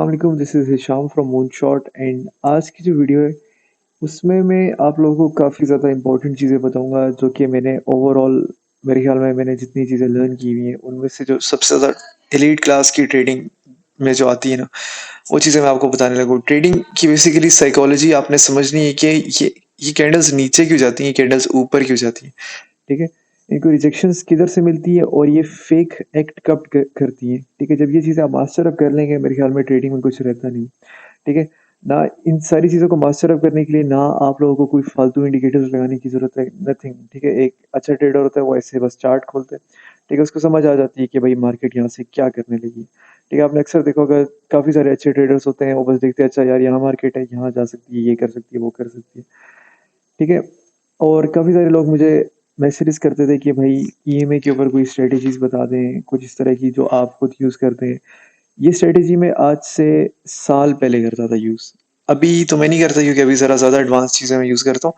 अस्सलाम वालेकुम, this is Hisham from moonshot and आज की जो वीडियो है उसमें मैं आप लोगों को काफ़ी ज़्यादा इम्पोर्टेंट चीज़ें बताऊँगा जो कि मैंने ओवरऑल मेरे ख्याल में मैंने जितनी चीज़ें लर्न की हुई हैं उनमें से जो सबसे ज़्यादा एलीट क्लास की ट्रेडिंग में जो आती है ना वो चीज़ें मैं आपको बताने लगूँ। ट्रेडिंग की बेसिकली साइकोलॉजी आपने समझनी है कि ये कैंडल्स नीचे क्यों जाती हैं, कैंडल्स ऊपर क्यों जाती हैं, ठीक है? इनको रिजेक्शंस किधर से मिलती है और ये फेक एक्ट कब करती हैं, ठीक है? जब ये चीज़ें आप मास्टर अप कर लेंगे मेरे ख्याल में ट्रेडिंग में कुछ रहता नहीं, ठीक है? ना इन सारी चीज़ों को मास्टर अप करने के लिए ना आप लोगों को कोई फालतू इंडिकेटर्स लगाने की ज़रूरत है, नथिंग, ठीक है? एक अच्छा ट्रेडर होता है वो ऐसे बस चार्ट खोलता है, ठीक है? उसको समझ आ जाती है कि भाई मार्केट यहाँ से क्या करने लगी है, ठीक है? आपने अक्सर देखा होगा काफ़ी सारे अच्छे ट्रेडर्स होते हैं, वो बस देखते हैं अच्छा यार यहाँ मार्केट है, यहाँ जा सकती है, ये कर सकती है, वो कर सकती है, ठीक है? और काफ़ी सारे लोग मुझे मैसेजेस करते थे कि भाई ईएमए के ऊपर कोई स्ट्रैटेजीज़ बता दें, कुछ इस तरह की जो आप खुद यूज़ करते हैं। ये स्ट्रैटेजी मैं आज से साल पहले करता था यूज़। अभी तो मैं नहीं करता क्योंकि अभी ज़रा ज़्यादा एडवांस चीज़ें मैं यूज़ करता हूँ,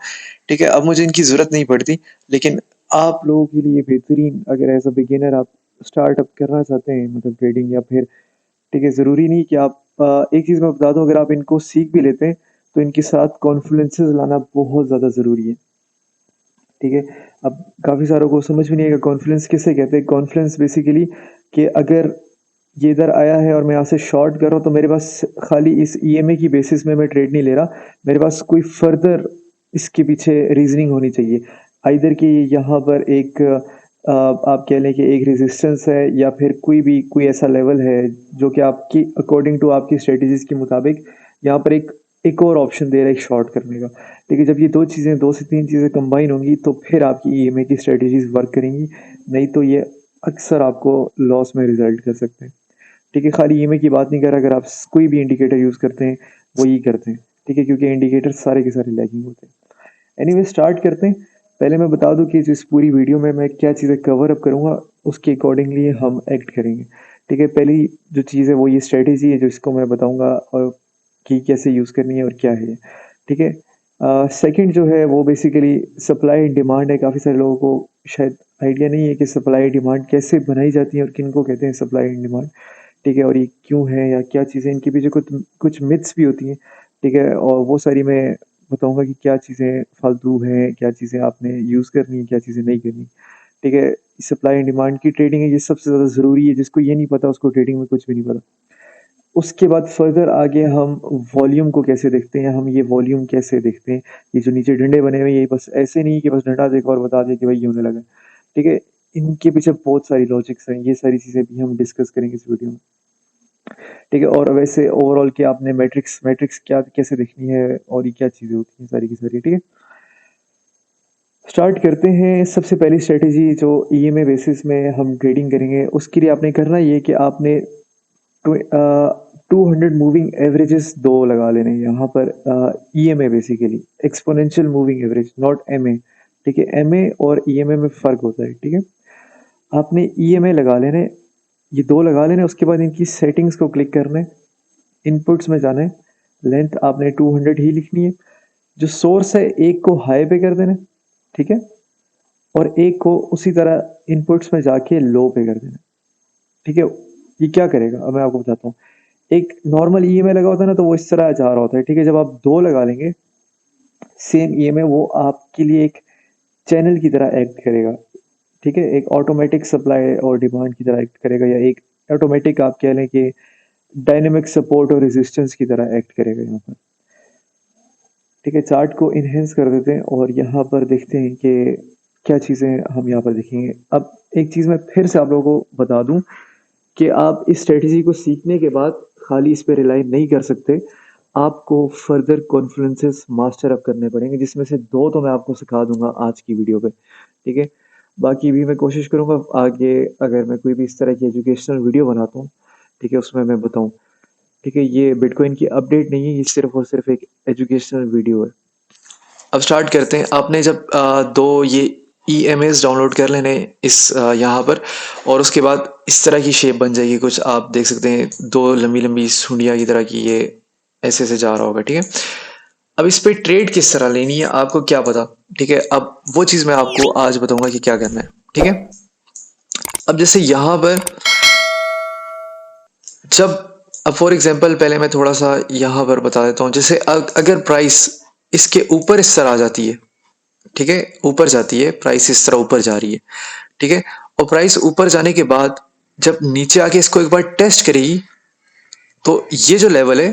ठीक है? अब मुझे इनकी ज़रूरत नहीं पड़ती, लेकिन आप लोगों के लिए बेहतरीन अगर एज़ अ बिगिनर आप स्टार्टअप करना चाहते हैं मतलब ट्रेडिंग या फिर ठीक है, ज़रूरी नहीं कि आप एक चीज़ मैं बता दूँ अगर आप इनको सीख भी लेते हैं, तो इनके साथ कॉन्फिडेंसेस लाना बहुत ज़्यादा ज़रूरी है। ठीक है? अब काफ़ी सारों को समझ में नहीं आएगा कॉन्फ्लुएंस किसे कहते हैं? कॉन्फ्लुएंस बेसिकली कि अगर ये इधर आया है और मैं यहाँ से शॉर्ट कर रहा हूँ तो मेरे पास खाली इस ईएमए की बेसिस में मैं ट्रेड नहीं ले रहा, मेरे पास कोई फर्दर इसके पीछे रीज़निंग होनी चाहिए। आइदर कि यहाँ पर एक आप कह लें कि एक रेजिस्टेंस है या फिर कोई ऐसा लेवल है जो कि आपकी अकॉर्डिंग टू आपकी स्ट्रेटजीज़ के मुताबिक यहाँ पर एक और ऑप्शन दे रहा है एक शॉर्ट करने का। देखिए जब ये 2 चीज़ें 2 से 3 चीज़ें कंबाइन होंगी तो फिर आपकी ईएमए की स्ट्रैटेजीज़ वर्क करेंगी, नहीं तो ये अक्सर आपको लॉस में रिज़ल्ट कर सकते हैं। ठीक है, खाली ईएमए की बात नहीं कर रहा, अगर आप कोई भी इंडिकेटर यूज़ करते हैं, वो यही करते हैं। ठीक है, क्योंकि इंडिकेटर सारे के सारे लैगिंग होते हैं। एनीवे स्टार्ट करते हैं। पहले मैं बता दूँ कि इस पूरी वीडियो में मैं क्या चीज़ें कवर अप करूँगा, उसके अकॉर्डिंगली हम एक्ट करेंगे। ठीक है, पहली जो चीज़ है वो ये स्ट्रैटेजी है जो इसको मैं बताऊँगा और कि कैसे यूज़ करनी है और क्या है ये, ठीक है? सेकंड जो है वो बेसिकली सप्लाई एंड डिमांड है। काफ़ी सारे लोगों को शायद आइडिया नहीं है कि सप्लाई डिमांड कैसे बनाई जाती है और किनको कहते हैं सप्लाई एंड डिमांड, ठीक है? और ये क्यों है या क्या चीज़ें इनके पीछे कुछ कुछ मिथ्स भी होती हैं, ठीक है? और वो सारी मैं बताऊँगा कि क्या चीज़ें फालतू हैं, क्या चीज़ें आपने यूज़ करनी है, क्या चीज़ें नहीं करनी, ठीक है? सप्लाई एंड डिमांड की ट्रेडिंग है, ये सबसे ज़्यादा ज़रूरी है, जिसको ये नहीं पता उसको ट्रेडिंग में कुछ भी नहीं पता। उसके बाद फर्दर आगे हम वॉल्यूम को कैसे देखते हैं, हम ये वॉल्यूम कैसे देखते हैं, ये जो नीचे डंडे बने हुए हैं, ये बस ऐसे नहीं कि बस डंडा देखा और बता दिया कि भाई ये होने लगा है, ठीक है? इनके पीछे बहुत सारी लॉजिक्स हैं, ये सारी चीज़ें भी हम डिस्कस करेंगे इस वीडियो में, ठीक है? और वैसे ओवरऑल कि आपने मैट्रिक्स मैट्रिक्स क्या कैसे देखनी है और ये क्या चीज़ें होती हैं सारी की सारी, ठीक है? स्टार्ट करते हैं। सबसे पहली स्ट्रैटेजी जो ईएमए बेसिस में हम ट्रेडिंग करेंगे, उसके लिए आपने करना ये है कि आपने 200 मूविंग एवरेजेस 2 लगा लेने हैं यहाँ पर EMA basically exponential moving average not MA, ठीक है? एमए और ईएमए में फ़र्क होता है, ठीक है? आपने ईएमए लगा लेने, ये 2 लगा लेने, उसके बाद इनकी सेटिंग्स को क्लिक करना है, इनपुट्स में जाना है, लेंथ आपने 200 ही लिखनी है, जो सोर्स है एक को हाई पे कर देना है, ठीक है? और एक को उसी तरह इनपुट्स में जाके लो पे कर देना है, ठीक है? ये क्या करेगा अब मैं आपको बताता हूँ। एक नॉर्मल ईएमआई लगा होता है ना तो वो इस तरह जा रहा होता है, ठीक है? जब आप 2 लगा लेंगे सेम ईएमआई वो आपके लिए एक चैनल की तरह एक्ट करेगा, ठीक है? एक ऑटोमेटिक सप्लाई और डिमांड की तरह एक्ट करेगा या एक ऑटोमेटिक आप कह लें कि डायनामिक सपोर्ट और रेजिस्टेंस की तरह एक्ट करेगा यहाँ पर, ठीक है? चार्ट को इनहेंस कर देते हैं और यहाँ पर देखते हैं कि क्या चीज़ें हम यहाँ पर देखेंगे। अब एक चीज़ मैं फिर से आप लोगों को बता दूँ कि आप इस स्ट्रेटजी को सीखने के बाद खाली इस पे रिलाई नहीं कर सकते। आपको फर्दर कॉन्फ्लुएंसेस मास्टर अप करने पड़ेंगे, जिसमें से 2 तो मैं आपको सिखा दूँगा आज की वीडियो पे, ठीक है? बाकी भी मैं कोशिश करूँगा आगे अगर मैं कोई भी इस तरह की एजुकेशनल वीडियो बनाता हूँ, ठीक है? उसमें मैं बताऊँ, ठीक है? ये बिटकॉइन की अपडेट नहीं है, ये सिर्फ़ और सिर्फ़ एक एजुकेशनल वीडियो है। अब स्टार्ट करते हैं। आपने जब 2 ये ईएमएस डाउनलोड कर लेने इस यहाँ पर और उसके बाद इस तरह की शेप बन जाएगी कुछ, आप देख सकते हैं 2 लंबी-लंबी सुंडियाँ की तरह की, ये ऐसे-ऐसे जा रहा होगा, ठीक है? अब इस पे ट्रेड किस तरह लेनी है आपको क्या पता, ठीक है? अब वो चीज़ मैं आपको आज बताऊँगा कि क्या करना है, ठीक है? अब जैसे यहाँ पर जब अब फॉर एग्जांपल पहले मैं थोड़ा सा यहाँ पर बता देता हूँ, जैसे अगर प्राइस इसके ऊपर इस तरह आ जाती है, ठीक है, ऊपर जाती है प्राइस, इस तरह ऊपर जा रही है, ठीक है, और प्राइस ऊपर जाने के बाद जब नीचे आके इसको एक बार टेस्ट करेगी, तो ये जो लेवल है,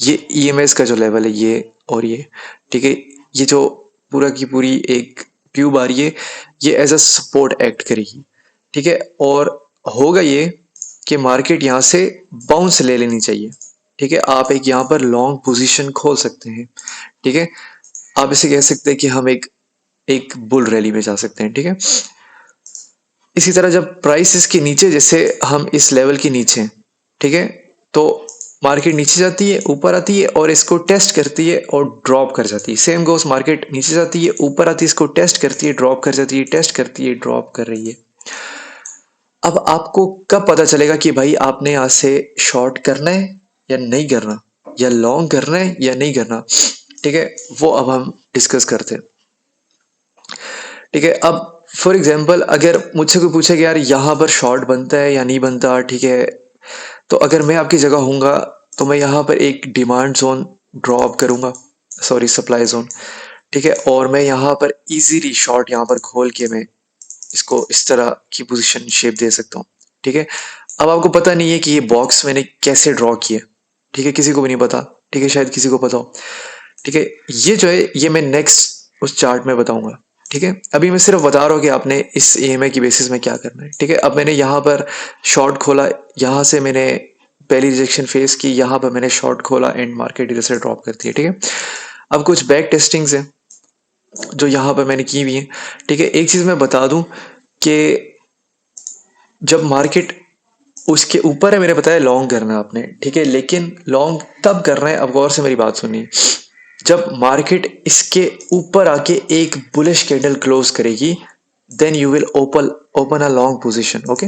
ये ईएमएस का जो लेवल है, ये और ये, ठीक है, ये जो पूरा की पूरी एक ट्यूब आ रही है, ये एज अ सपोर्ट एक्ट करेगी, ठीक है, और होगा ये कि मार्केट यहाँ से बाउंस ले लेनी चाहिए, ठीक है, आप एक यहाँ पर लॉन्ग पोजीशन खोल सकते हैं, ठीक है, आप इसे कह सकते हैं कि हम एक एक बुल रैली में जा सकते हैं, ठीक है। इसी तरह जब प्राइस इसके नीचे, जैसे हम इस लेवल के नीचे, ठीक है, तो मार्केट नीचे जाती है, ऊपर आती है और इसको टेस्ट करती है और ड्रॉप कर जाती है। सेम गोस, मार्केट नीचे जाती है, ऊपर आती है, इसको टेस्ट करती है, ड्रॉप कर जाती है, टेस्ट करती है, ड्रॉप कर रही है। अब आपको कब पता चलेगा कि भाई आपने यहाँ से शॉर्ट करना है या नहीं करना, या लॉन्ग करना है या नहीं करना, ठीक है, वो अब हम डिस्कस करते हैं, ठीक है। अब फॉर एग्जाम्पल अगर मुझसे कोई पूछे कि यार यहाँ पर शॉर्ट बनता है या नहीं बनता, ठीक है, तो अगर मैं आपकी जगह हूँगा तो मैं यहाँ पर एक डिमांड जोन ड्रॉप करूँगा, सॉरी सप्लाई जोन, ठीक है, और मैं यहाँ पर इजीली शॉर्ट यहाँ पर खोल के मैं इसको इस तरह की पोजीशन शेप दे सकता हूँ, ठीक है। अब आपको पता नहीं है कि ये बॉक्स मैंने कैसे ड्रॉ किया, ठीक है, किसी को भी नहीं पता, ठीक है, शायद किसी को पता हो, ठीक है। ये जो है ये मैं नेक्स्ट उस चार्ट में बताऊंगा, ठीक है, अभी मैं सिर्फ बता रहा हूँ कि आपने इस ईएमआई की बेसिस में क्या करना है, ठीक है। अब मैंने यहाँ पर शॉर्ट खोला, यहाँ से मैंने पहली रिजेक्शन फेस की, यहाँ पर मैंने शॉर्ट खोला एंड मार्केट इधर से ड्रॉप करती है, ठीक है। अब कुछ बैक टेस्टिंग्स है जो यहाँ पर मैंने की हुई है, ठीक है। एक चीज मैं बता दूं कि जब मार्केट उसके ऊपर है, मैंने बताया लॉन्ग करना है आपने, ठीक है, लेकिन लॉन्ग तब करना है, अब गौर से मेरी बात सुनिए, जब मार्केट इसके ऊपर आके एक बुलिश कैंडल क्लोज करेगी, then you will open a long position, okay.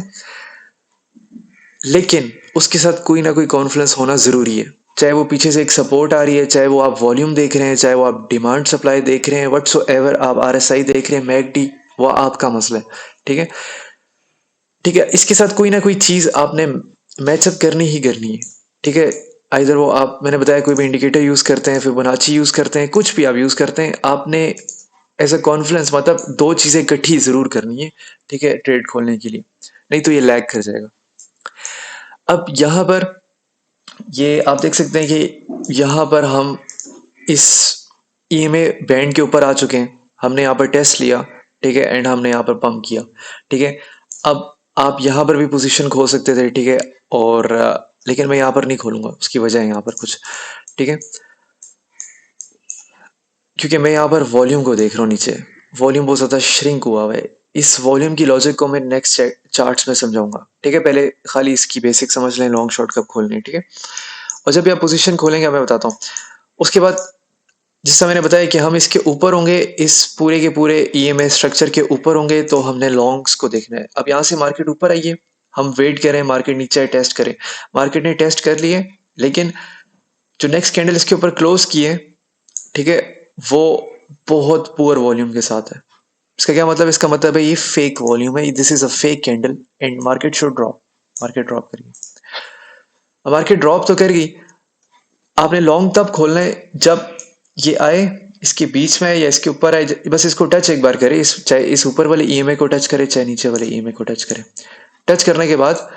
लेकिन उसके साथ कोई ना कोई कॉन्फ्लुएंस होना जरूरी है, चाहे वो पीछे से एक सपोर्ट आ रही है, चाहे वो आप वॉल्यूम देख रहे हैं, चाहे वो आप डिमांड सप्लाई देख रहे हैं, व्हाटसोएवर आप आरएसआई देख रहे हैं, मैकडी, वो आपका मसला है, ठीक है, ठीक है। इसके साथ कोई ना कोई चीज आपने मैचअप करनी ही करनी है, ठीक है। आइधर वो आप, मैंने बताया, कोई भी इंडिकेटर यूज करते हैं, फिबोनाची यूज करते हैं, कुछ भी आप यूज करते हैं, आपने एज अ कॉन्फ्लुएंस मतलब दो चीजें इकट्ठी जरूर करनी है, ठीक है, ट्रेड खोलने के लिए, नहीं तो ये लैग कर जाएगा। अब यहाँ पर ये आप देख सकते हैं कि यहाँ पर हम इस ईएमए बैंड के ऊपर आ चुके हैं, हमने यहाँ पर टेस्ट लिया, ठीक है, एंड हमने यहाँ पर पंप किया, ठीक है। अब आप यहाँ पर भी पोजीशन खोल सकते थे, ठीक है, और लेकिन मैं यहाँ पर नहीं खोलूंगा, उसकी वजह है यहाँ पर कुछ, ठीक है, क्योंकि मैं यहाँ पर वॉल्यूम को देख रहा हूँ, नीचे वॉल्यूम बहुत ज़्यादा श्रिंक हुआ हुआ है। इस वॉल्यूम की लॉजिक को मैं नेक्स्ट चार्ट्स में समझाऊंगा, ठीक है, पहले खाली इसकी बेसिक समझ लें, लॉन्ग शॉर्ट कब खोलने, ठीक है। और जब भी आप पोजीशन खोलेंगे मैं बताता हूँ, उसके बाद जिससे मैंने बताया कि हम इसके ऊपर होंगे, इस पूरे के पूरे ईएमए स्ट्रक्चर के ऊपर होंगे, तो हमने लॉन्ग्स को देखना है। अब यहाँ से मार्केट ऊपर आई है, हम वेट करें मार्केट नीचे टेस्ट करें, मार्केट ने टेस्ट कर लिए, लेकिन जो नेक्स्ट कैंडल इसके ऊपर क्लोज किए, ठीक है, वो बहुत पुअर वॉल्यूम के साथ है। इसका क्या मतलब, इसका मतलब है ये फेक वॉल्यूम है, this is a fake candle and market should drop, market drop करेगी। मार्केट ड्रॉप तो करेगी, आपने लॉन्ग तब खोलना है जब ये आए इसके बीच में या इसके ऊपर आए, बस इसको टच एक बार करे, चाहे इस ऊपर वाले ईएमए को टच करे, चाहे नीचे वाले ईएमए को टच करे। टच करने के बाद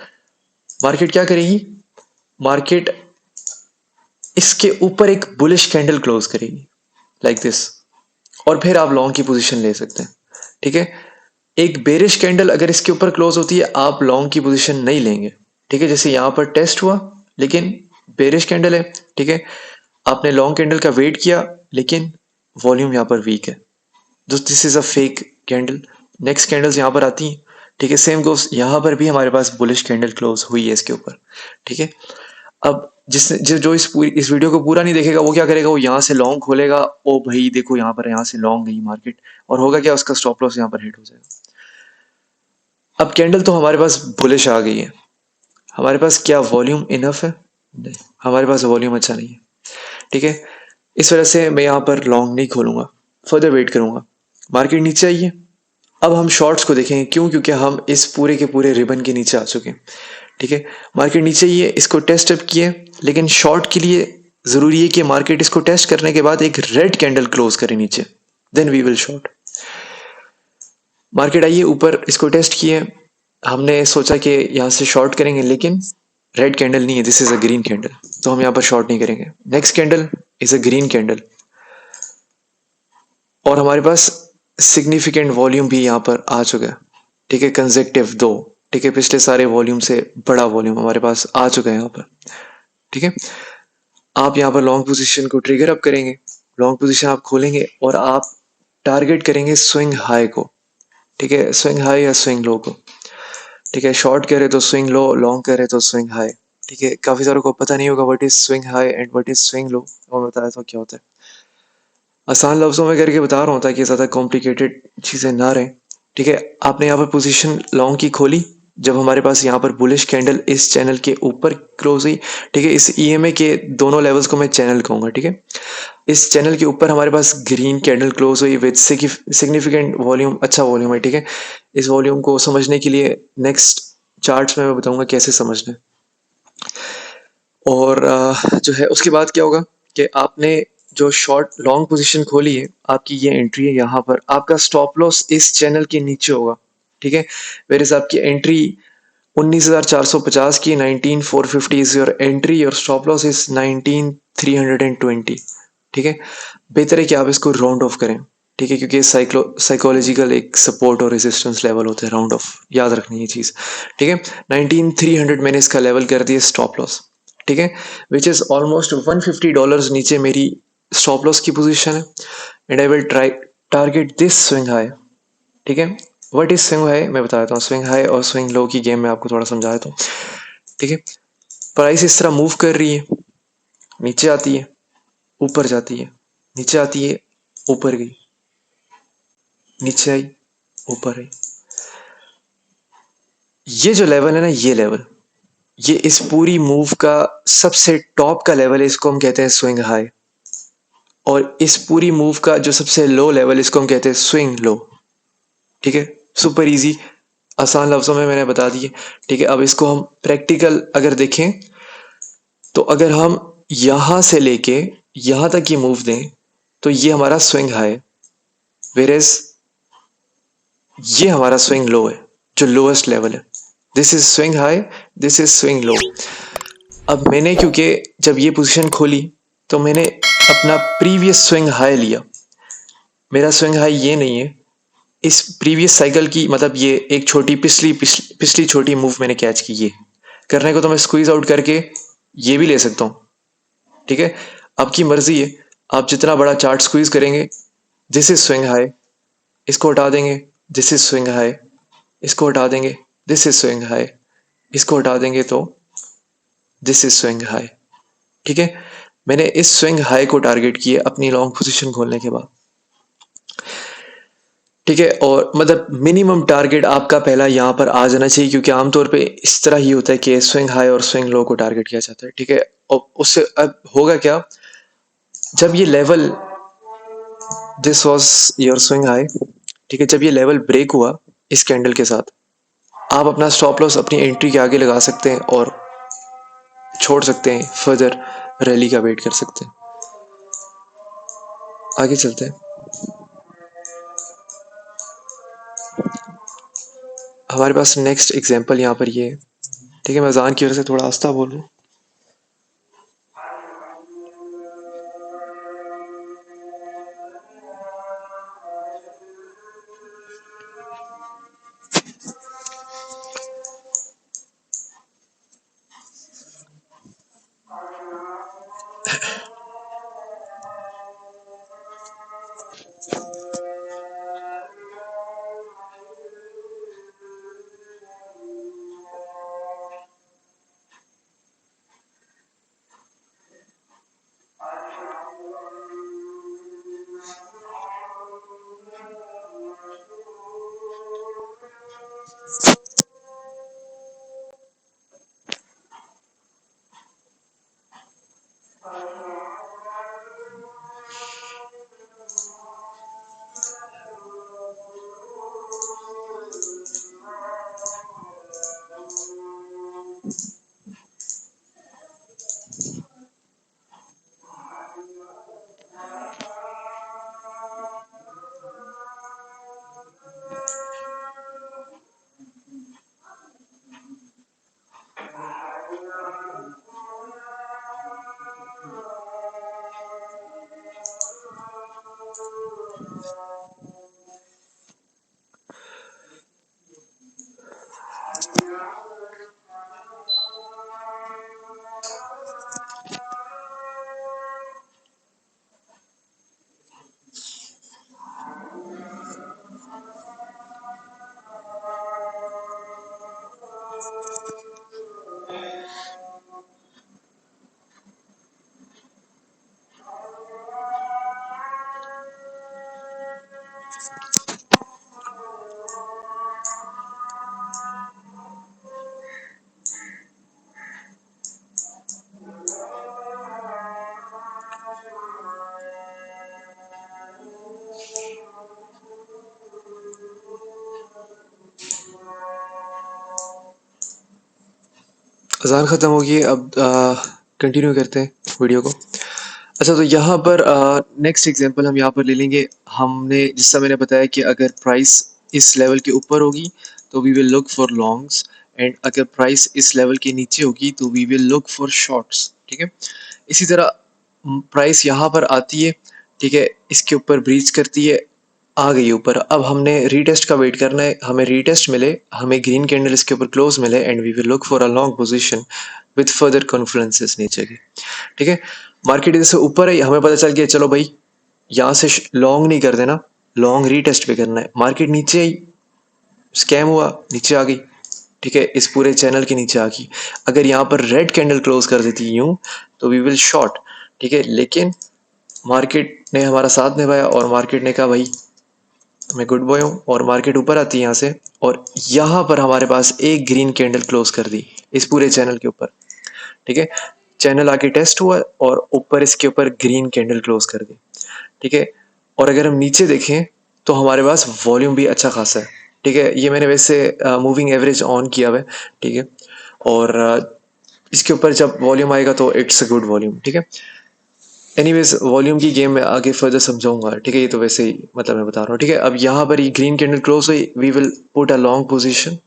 मार्केट क्या करेगी, मार्केट इसके ऊपर एक बुलिश कैंडल क्लोज करेगी लाइक दिस, और फिर आप लॉन्ग की पोजीशन ले सकते हैं, ठीक है। एक बेरिश कैंडल अगर इसके ऊपर क्लोज होती है, आप लॉन्ग की पोजीशन नहीं लेंगे, ठीक है, जैसे यहां पर टेस्ट हुआ लेकिन बेरिश कैंडल है, ठीक है, आपने लॉन्ग कैंडल का वेट किया लेकिन वॉल्यूम यहाँ पर वीक है, this is a fake candle. Next candles यहाँ पर आती हैं, ठीक है, सेम गोस यहाँ पर भी हमारे पास बुलिश कैंडल क्लोज हुई है इसके ऊपर, ठीक है। अब जो इस वीडियो को पूरा नहीं देखेगा वो क्या करेगा, वो यहाँ से लॉन्ग खोलेगा, ओ भाई देखो यहाँ पर, यहाँ से लॉन्ग गई मार्केट, और होगा क्या, उसका स्टॉप लॉस यहाँ पर हिट हो जाएगा। अब कैंडल तो हमारे पास बुलिश आ गई है, हमारे पास क्या वॉल्यूम इनफ है, नहीं, हमारे पास वॉल्यूम अच्छा नहीं है, ठीक है। इस वजह से मैं यहाँ पर लॉन्ग नहीं खोलूंगा, फर्दर वेट करूंगा। मार्केट नीचे आई है, अब हम शॉर्ट्स को देखेंगे, क्यों, क्योंकि हम इस पूरे के पूरे रिबन के नीचे आ चुके हैं, ठीक है, मार्केट नीचे ही है, इसको टेस्ट अप किया, लेकिन शॉर्ट के लिए ज़रूरी है कि मार्केट इसको टेस्ट करने के बाद एक रेड कैंडल क्लोज करे नीचे, then we will short. Market आई है ऊपर, इसको टेस्ट किया, हमने सोचा कि यहाँ से शॉर्ट करेंगे, लेकिन रेड कैंडल नहीं है, this is a green candle, तो हम यहाँ पर शॉर्ट नहीं करेंगे। Next candle is a green candle, और हमारे पास सिग्निफिकेंट वॉल्यूम भी यहाँ पर आ चुका है, ठीक है, कंसेक्टिव दो, ठीक है, पिछले सारे वॉल्यूम से बड़ा वॉल्यूम हमारे पास आ चुका है यहाँ पर, ठीक है। आप यहाँ पर लॉन्ग पोजीशन को ट्रिगर अप करेंगे, लॉन्ग पोजीशन आप खोलेंगे और आप टारगेट करेंगे स्विंग हाई को, ठीक है, स्विंग हाई या स्विंग लो को, ठीक है। शॉर्ट करे तो स्विंग लो, लॉन्ग करे तो स्विंग हाई, ठीक है। काफी सारों को पता नहीं होगा what is swing high and what is swing low, मैं बताया तो क्या होता है। आसान लफ्जों में करके बता रहा हूँ ताकि ज़्यादा कॉम्प्लिकेटेड चीज़ें ना रहें, ठीक है। आपने यहाँ पर पोजीशन लॉन्ग की खोली, जब हमारे पास यहाँ पर बुलिश कैंडल इस चैनल के ऊपर क्लोज हुई, ठीक है, इस ईएमए के दोनों लेवल्स को मैं चैनल कहूँगा, ठीक है। इस चैनल के ऊपर हमारे पास ग्रीन कैंडल क्लोज हुई विद सिग्निफिकेंट वॉल्यूम, अच्छा वॉल्यूम है, ठीक है। इस वॉल्यूम को समझने के लिए नेक्स्ट चार्ट्स में मैं बताऊंगा कैसे समझना है। और जो है उसके बाद क्या होगा कि आपने जो शॉर्ट लॉन्ग पोजीशन खोली है, आपकी ये एंट्री है, यहाँ पर आपका स्टॉप लॉस इस चैनल के नीचे होगा, ठीक है। वेयर आपकी एंट्री 19,450 की, 19,450 इज योर एंट्री, और स्टॉप लॉस इज 19,320, ठीक है। बेहतर है कि आप इसको राउंड ऑफ करें, ठीक है, क्योंकि साइकोलॉजिकल एक सपोर्ट और रेजिस्टेंस लेवल होते हैं, राउंड ऑफ याद रखनी ये चीज़, ठीक है। 19,300 मैंने इसका लेवल कर दिया स्टॉप लॉस, ठीक है, विच इज़ ऑलमोस्ट $150 नीचे मेरी स्टॉप लॉस की पोजीशन है, and I will try target this swing high, ठीक है। व्हाट इज स्विंग हाई मैं बता देता हूँ, स्विंग हाई और स्विंग लो की गेम में आपको थोड़ा समझा देता हूँ, ठीक है। प्राइस इस तरह मूव कर रही है, नीचे आती है, ऊपर जाती है, नीचे आती है, ऊपर गई, नीचे आई, ऊपर आई, ये जो लेवल है ना, ये लेवल, ये इस पूरी मूव का सबसे टॉप का लेवल है, इसको हम कहते हैं स्विंग हाई, और इस पूरी मूव का जो सबसे लो लेवल, इसको हम कहते हैं स्विंग लो, ठीक है। सुपर इजी, आसान लफ्जों में मैंने बता दिए, ठीक है। अब इसको हम प्रैक्टिकल अगर देखें, तो अगर हम यहां से लेके यहां तक ये मूव दें, तो ये हमारा स्विंग हाई, वेरेज ये हमारा स्विंग लो है, जो लोएस्ट लेवल है। This is swing high, this is swing low. अब मैंने क्योंकि जब ये पोजीशन खोली, तो मैंने अपना प्रीवियस स्विंग हाई लिया, मेरा स्विंग हाई ये नहीं है, इस प्रीवियस साइकिल की, मतलब ये एक छोटी पिछली छोटी मूव मैंने कैच की, ये करने को तो मैं स्क्वीज आउट करके ये भी ले सकता हूँ, ठीक है। आपकी मर्जी है, आप जितना बड़ा चार्ट स्क्वीज करेंगे, दिस इज स्विंग हाई, इसको हटा देंगे, दिस इज स्विंग हाई, इसको हटा देंगे, दिस इज स्विंग हाई, इसको हटा देंगे तो दिस इज स्विंग हाई, ठीक है। मैंने इस स्विंग हाई को टारगेट किया अपनी लॉन्ग पोजीशन खोलने के बाद, ठीक है। और मतलब मिनिमम टारगेट आपका पहला यहाँ पर आ जाना चाहिए, क्योंकि आमतौर पे इस तरह ही होता है कि स्विंग हाई और स्विंग लो को टारगेट किया जाता है, ठीक है। और उससे अब होगा क्या, जब ये level, this was your swing high, ठीक है, जब ये लेवल ब्रेक हुआ इस कैंडल के साथ, आप अपना स्टॉप लॉस अपनी एंट्री के आगे लगा सकते हैं और छोड़ सकते हैं, फर्दर रैली का वेट कर सकते हैं। आगे चलते हैं, हमारे पास नेक्स्ट एग्जांपल यहाँ पर ये है, ठीक है। मैं अजान की वजह से थोड़ा आस्ता बोल रहा हूँ। अज़ान ख़त्म होगी, अब कंटिन्यू करते हैं वीडियो को। अच्छा, तो यहाँ पर नेक्स्ट एग्जांपल हम यहाँ पर ले लेंगे। हमने जिससे मैंने बताया कि अगर प्राइस इस लेवल के ऊपर होगी तो we will look for longs, and अगर प्राइस इस लेवल के नीचे होगी तो we will look for shorts. ठीक है, इसी तरह प्राइस यहाँ पर आती है, ठीक है, इसके ऊपर ब्रीच करती है, आ गई ऊपर। अब हमने रीटेस्ट का वेट करना है, हमें रीटेस्ट मिले, हमें ग्रीन कैंडल इसके ऊपर क्लोज मिले, and we will look for a long position with further confluences नीचे की। ठीक है, मार्केट जैसे ऊपर है, हमें पता चल गया चलो भाई यहाँ से लॉन्ग नहीं कर देना, लॉन्ग रीटेस्ट पे करना है। मार्केट नीचे आई, स्कैम हुआ, नीचे आ गई, ठीक है, इस पूरे चैनल के नीचे आ गई। अगर यहाँ पर रेड कैंडल क्लोज कर देती यूं तो वी विल शॉर्ट। ठीक है, लेकिन मार्केट ने हमारा साथ निभाया और मार्केट ने कहा भाई मैं गुड बॉय हूँ, और मार्केट ऊपर आती है यहाँ से, और यहाँ पर हमारे पास एक ग्रीन कैंडल क्लोज कर दी इस पूरे चैनल के ऊपर। ठीक है, चैनल आके टेस्ट हुआ और ऊपर इसके ऊपर ग्रीन कैंडल क्लोज कर दी। ठीक है, और अगर हम नीचे देखें तो हमारे पास वॉल्यूम भी अच्छा खासा है। ठीक है, ये मैंने वैसे मूविंग एवरेज ऑन किया हुआ है। ठीक है, और इसके ऊपर जब वॉल्यूम आएगा तो इट्स अ गुड वॉल्यूम। ठीक है, एनीवेज वॉल्यूम की गेम में आगे फर्दर समझाऊंगा। ठीक है, ये तो वैसे ही मतलब मैं बता रहा हूँ। ठीक है, अब यहाँ पर ये ग्रीन कैंडल क्लोज हुई, we will put a long position.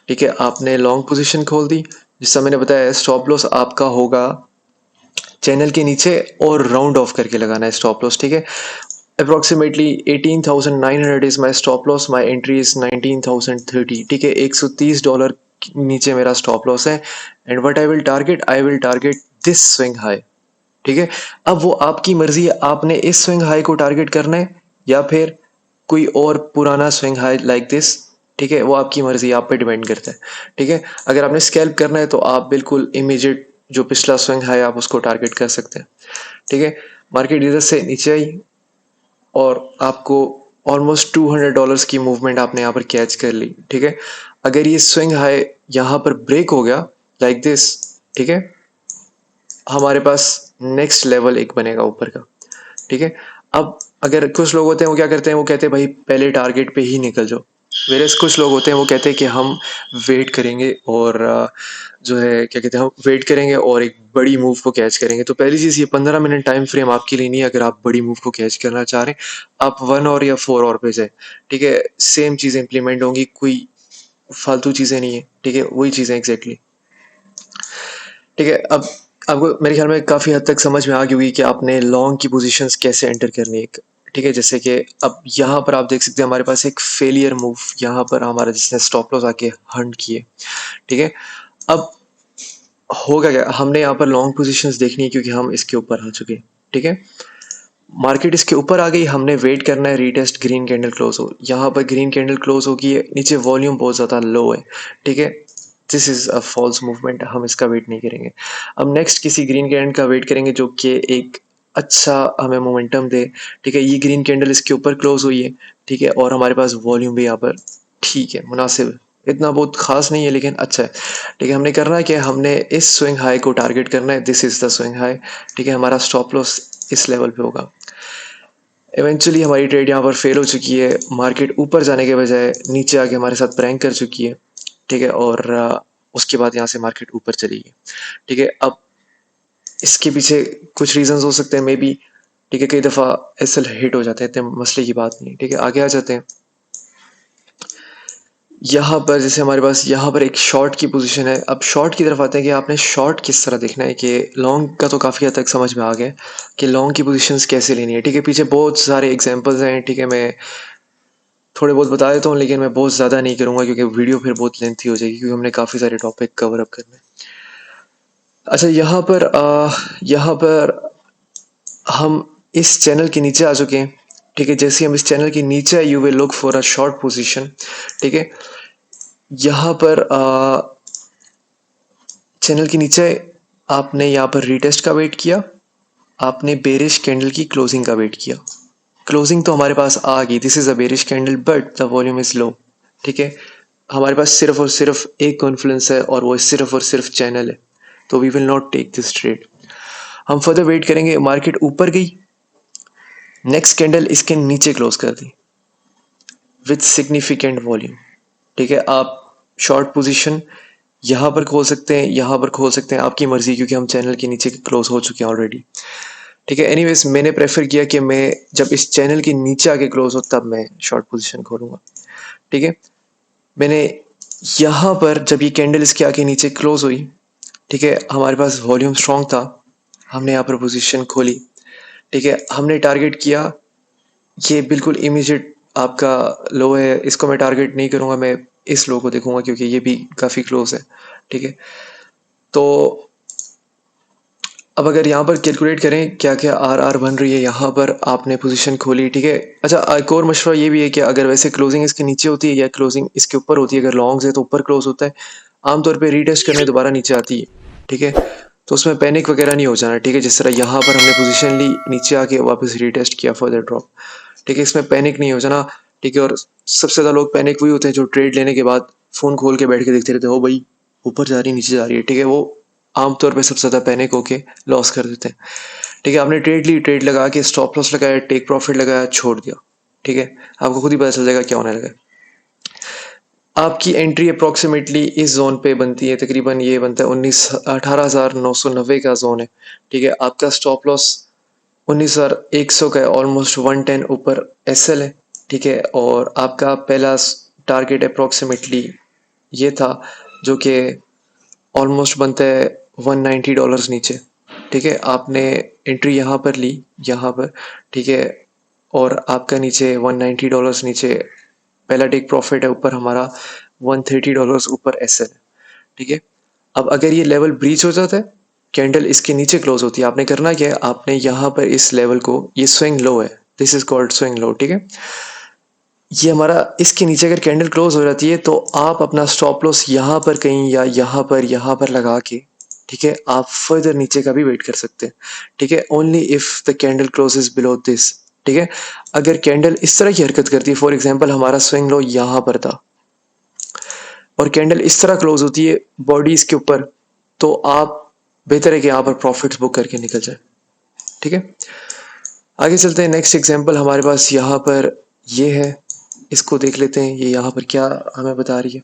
ठीक है, आपने लॉन्ग पोजीशन खोल दी, जिससे मैंने बताया स्टॉप लॉस आपका होगा चैनल के नीचे, और राउंड ऑफ करके लगाना है स्टॉप लॉस। ठीक है, approximately 18,900 is my stop loss, my entry is 19,030। ठीक है, $130 नीचे मेरा स्टॉप लॉस है, and what I will target this swing high. ठीक है, अब वो आपकी मर्जी है, आपने इस स्विंग हाई को टारगेट करना है या फिर कोई और पुराना स्विंग हाई लाइक दिस। ठीक है, वो आपकी मर्जी, आप पे डिपेंड करता है। ठीक है, अगर आपने स्कैल्प करना है तो आप बिल्कुल इमीडिएट जो पिछला स्विंग हाई आप उसको टारगेट कर सकते हैं। ठीक है, मार्केट इधर से नीचे आई और आपको ऑलमोस्ट $200 की मूवमेंट आपने यहाँ पर कैच कर ली। ठीक है, अगर ये स्विंग हाई यहाँ पर ब्रेक हो गया लाइक दिस, ठीक है, हमारे पास नेक्स्ट लेवल एक बनेगा ऊपर का। ठीक है, अब अगर कुछ लोग होते हैं वो क्या करते हैं, वो कहते हैं भाई पहले टारगेट पे ही निकल जाओ। वेरेस कुछ लोग होते हैं वो कहते हैं कि हम वेट करेंगे और जो है क्या कहते हैं, हम वेट करेंगे और एक बड़ी मूव को कैच करेंगे। तो पहली चीज़, ये 15 मिनट टाइम फ्रेम आपके लिए नहीं है अगर आप बड़ी मूव को कैच करना चाह रहे हैं। आप 1 और या 4 और पे जाए। ठीक है, सेम चीज़ें इंप्लीमेंट होंगी, कोई फालतू चीज़ें नहीं है। ठीक है, वही चीज़ें एग्जैक्टली। ठीक है, अब आपको मेरे ख्याल में काफ़ी हद तक समझ में आ गई होगी कि आपने लॉन्ग की पोजीशंस कैसे एंटर करनी है। ठीक है, जैसे कि अब यहाँ पर आप देख सकते हैं हमारे पास एक फेलियर मूव यहाँ पर हमारा जिसने स्टॉप लॉस आके हंट किए। ठीक है, अब होगा क्या, हमने यहाँ पर लॉन्ग पोजीशंस देखनी है क्योंकि हम इसके ऊपर आ चुके हैं। ठीक है, मार्केट इसके ऊपर आ गई, हमने वेट करना है रीटेस्ट ग्रीन कैंडल क्लोज हो। यहाँ पर ग्रीन कैंडल क्लोज होगी है, नीचे वॉल्यूम बहुत ज़्यादा लो है। ठीक है, this is a false movement, हम इसका वेट नहीं करेंगे। अब नेक्स्ट किसी ग्रीन कैंडल का वेट करेंगे जो कि एक अच्छा हमें मोमेंटम दे। ठीक है, ये ग्रीन कैंडल इसके ऊपर क्लोज हुई है। ठीक है, और हमारे पास वॉल्यूम भी यहाँ पर ठीक है, मुनासिब, इतना बहुत खास नहीं है लेकिन अच्छा है। ठीक है, हमने करना है कि हमने इस स्विंग हाई को टारगेट करना है, this is the swing high. ठीक है, हमारा स्टॉप लॉस इस लेवल पे होगा। इवेंचुअली हमारी ट्रेड यहाँ पर फेल हो चुकी है, मार्केट ऊपर जाने के बजाय नीचे आके हमारे साथ प्रैंक कर चुकी है। ठीक है, और उसके बाद यहाँ से मार्केट ऊपर चली गई। ठीक है, अब इसके पीछे कुछ रीजंस हो सकते हैं मे बी। ठीक है, कई दफ़ा एसएल हिट हो जाते हैं, इतने मसले की बात नहीं है। ठीक है, आगे आ जाते हैं। यहाँ पर जैसे हमारे पास यहाँ पर एक शॉर्ट की पोजीशन है। अब शॉर्ट की तरफ आते हैं कि आपने शॉर्ट किस तरह देखना है, कि लॉन्ग का तो काफ़ी हद तक समझ में आ गया कि लॉन्ग की पोजीशंस कैसे लेनी है। ठीक है, पीछे बहुत सारे एग्जांपल्स हैं। ठीक है, मैं थोड़े बहुत बता देता हूँ लेकिन मैं बहुत ज़्यादा नहीं करूँगा क्योंकि वीडियो फिर बहुत लेंथी हो जाएगी, क्योंकि हमने काफ़ी सारे टॉपिक कवर अप करने हैं। अच्छा, यहाँ पर हम इस चैनल के नीचे आ चुके हैं। ठीक है, जैसे हम इस चैनल के नीचे you will look for a short position. ठीक है, यहाँ पर चैनल के नीचे आपने यहाँ पर रीटेस्ट का वेट किया, आपने बेरिश कैंडल की क्लोजिंग का वेट किया। क्लोजिंग तो हमारे पास आ गई, this is a bearish candle but the volume is low. ठीक है, हमारे पास सिर्फ और सिर्फ एक कॉन्फ्लुएंस है और वो सिर्फ और सिर्फ चैनल है, तो we will not take this trade. हम फर्दर वेट करेंगे, मार्केट ऊपर गई, नेक्स्ट कैंडल इसके नीचे क्लोज कर दी विथ सिग्निफिकेंट वॉल्यूम। ठीक है, आप शॉर्ट पोजीशन यहाँ पर खोल सकते हैं, यहाँ पर खोल सकते हैं, आपकी मर्जी, क्योंकि हम चैनल के नीचे क्लोज हो चुके हैं ऑलरेडी। ठीक है, एनीवेज मैंने प्रेफर किया कि मैं जब इस चैनल के नीचे आके क्लोज हो तब मैं शॉर्ट पोजीशन खोलूंगा। ठीक है, मैंने यहाँ पर जब ये कैंडल इसके आके नीचे क्लोज हुई, ठीक है, हमारे पास वॉल्यूम स्ट्रॉन्ग था, हमने यहाँ पर पोजीशन खोली। ठीक है, हमने टारगेट किया, ये बिल्कुल इमीडिएट आपका लो है, इसको मैं टारगेट नहीं करूंगा, मैं इस लो को देखूंगा क्योंकि ये भी काफ़ी क्लोज है। ठीक है, तो अब अगर यहाँ पर कैलकुलेट करें क्या क्या आर आर बन रही है, यहाँ पर आपने पोजीशन खोली। ठीक है, अच्छा एक और मशवरा ये भी है कि अगर वैसे क्लोजिंग इसके नीचे होती है या क्लोजिंग इसके ऊपर होती है, अगर लॉन्ग्स है तो ऊपर क्लोज होता है, आमतौर पे रीटेस्ट करने दोबारा नीचे आती है। ठीक है, तो उसमें पैनिक वगैरह नहीं हो जाना। ठीक है, जिस तरह यहाँ पर हमने पोजीशन ली, नीचे आके वापस रीटेस्ट किया फर्दर ड्रॉप। ठीक है, इसमें पैनिक नहीं हो जाना। ठीक है, और सबसे ज़्यादा लोग पैनिक वही होते हैं जो ट्रेड लेने के बाद फ़ोन खोल के बैठ के देखते रहते हैं, ओ भाई ऊपर जा रही है नीचे जा रही है। ठीक है, वो आमतौर पे सबसे ज़्यादा पैनिक होके लॉस कर देते हैं। ठीक है, आपने ट्रेड ली, ट्रेड लगा के स्टॉप लॉस लगाया, टेक प्रॉफिट लगाया, छोड़ दिया। ठीक है, आपको खुद ही पता चल जाएगा क्या होने लगा। आपकी एंट्री अप्रॉक्सीमेटली इस जोन पे बनती है, तकरीबन ये बनता है 18,990 का जोन है। ठीक है, आपका स्टॉप लॉस 19,100 का है, ऑलमोस्ट 110 ऊपर एसएल है। ठीक है, और आपका पहला टारगेट अप्रॉक्सीमेटली ये था जो कि ऑलमोस्ट बनता है $190 नीचे। ठीक है, आपने एंट्री यहाँ पर ली, यहाँ पर। ठीक है, और आपका नीचे $190 नीचे पहला टेक प्रॉफिट है, ऊपर हमारा $130 ऊपर एसएल है। ठीक है, अब अगर ये लेवल ब्रीच हो जाता है, कैंडल इसके नीचे क्लोज होती है, आपने करना क्या है, आपने यहाँ पर इस लेवल को, ये स्विंग लो है, this is called swing low. ठीक है, ये हमारा इसके नीचे अगर कैंडल क्लोज हो जाती है तो आप अपना स्टॉप लॉस यहाँ पर कहीं या यहाँ पर लगा के, ठीक है, आप फर्दर नीचे का भी वेट कर सकते हैं। ठीक है, only if the candle closes below this. ठीक है, अगर कैंडल इस तरह की हरकत करती है, फॉर एग्जांपल हमारा स्विंग लो यहाँ पर था और कैंडल इस तरह क्लोज होती है बॉडी इसके ऊपर, तो आप बेहतर है कि यहाँ पर प्रॉफिट्स बुक करके निकल जाए। ठीक है, आगे चलते हैं। नेक्स्ट एग्जांपल हमारे पास यहाँ पर ये है, इसको देख लेते हैं, ये यहाँ पर क्या हमें बता रही है।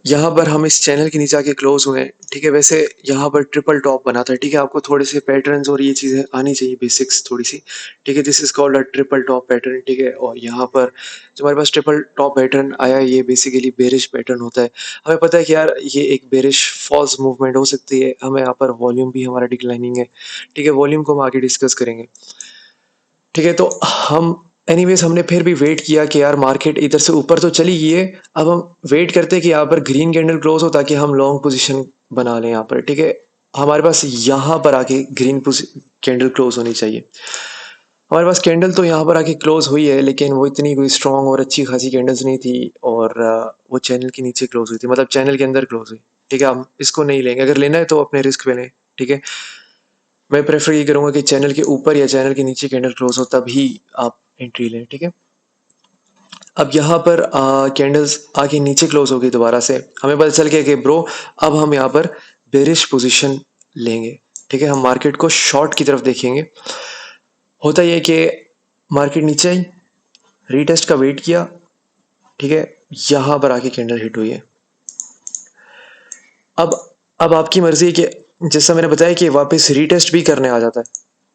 यहाँ पर हम इस चैनल के नीचे आके क्लोज हुए हैं। ठीक है, वैसे यहाँ पर ट्रिपल टॉप बना था। ठीक है, आपको थोड़े से पैटर्न्स और ये चीज़ें आनी चाहिए, बेसिक्स थोड़ी सी। ठीक है, this is called a triple top pattern. ठीक है, और यहाँ पर जो हमारे पास ट्रिपल टॉप पैटर्न आया है, ये बेसिकली बेरिश पैटर्न होता है। हमें पता है कि यार ये एक बेरिश फॉल्स मूवमेंट हो सकती है, हमें यहाँ पर वॉल्यूम भी हमारा डिक्लाइनिंग है। ठीक है, वॉल्यूम को हम आगे डिस्कस करेंगे। ठीक है, तो हम एनीवेज हमने फिर भी वेट किया कि यार मार्केट इधर से ऊपर तो चली गई है, अब हम वेट करते हैं कि यहाँ पर ग्रीन कैंडल क्लोज हो ताकि हम लॉन्ग पोजीशन बना लें यहाँ पर। ठीक है, हमारे पास यहाँ पर आके ग्रीन कैंडल क्लोज होनी चाहिए। हमारे पास कैंडल तो यहाँ पर आके क्लोज हुई है, लेकिन वो इतनी कोई स्ट्रॉन्ग और अच्छी खासी कैंडल्स नहीं थी, और वो चैनल के नीचे क्लोज हुई थी, मतलब चैनल के अंदर क्लोज हुई। ठीक है, हम इसको नहीं लेंगे, अगर लेना है तो अपने रिस्क पे लें। ठीक है, मैं प्रेफर ये करूंगा कि चैनल के ऊपर या चैनल के नीचे कैंडल क्लोज हो तभी आप एंट्री लें। ठीक है, अब यहाँ पर कैंडल्स आके नीचे क्लोज हो गई दोबारा से, हमें पता चल गया कि ब्रो अब हम यहाँ पर बेरिश पोजीशन लेंगे। ठीक है, हम मार्केट को शॉर्ट की तरफ देखेंगे। होता यह कि मार्केट नीचे आई, रीटेस्ट का वेट किया। ठीक है, यहाँ पर आके कैंडल हिट हुई है। अब आपकी मर्जी है कि जैसा मैंने बताया कि वापस रीटेस्ट भी करने आ जाता है।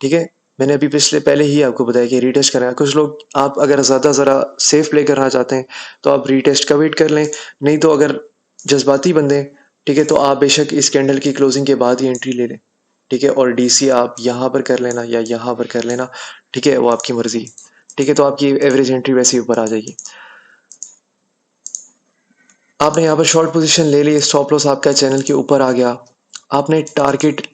ठीक है, मैंने अभी पहले ही आपको बताया कि रीटेस्ट करना है। कुछ लोग आप अगर ज़रा सेफ प्ले करना चाहते हैं तो आप रीटेस्ट का वेट कर लें, नहीं तो अगर जज्बाती बंदे, ठीक है, तो आप बेशक इस कैंडल की क्लोजिंग के बाद ही एंट्री ले लें। ठीक है, और डीसी आप यहाँ पर कर लेना या यहाँ पर कर लेना। ठीक है, वो आपकी मर्जी। ठीक है, तो आपकी एवरेज एंट्री वैसे ही ऊपर आ जाएगी। आपने यहाँ पर शॉर्ट पोजीशन ले ली, स्टॉप लॉस आपका चैनल के ऊपर आ गया, आपने टारगेट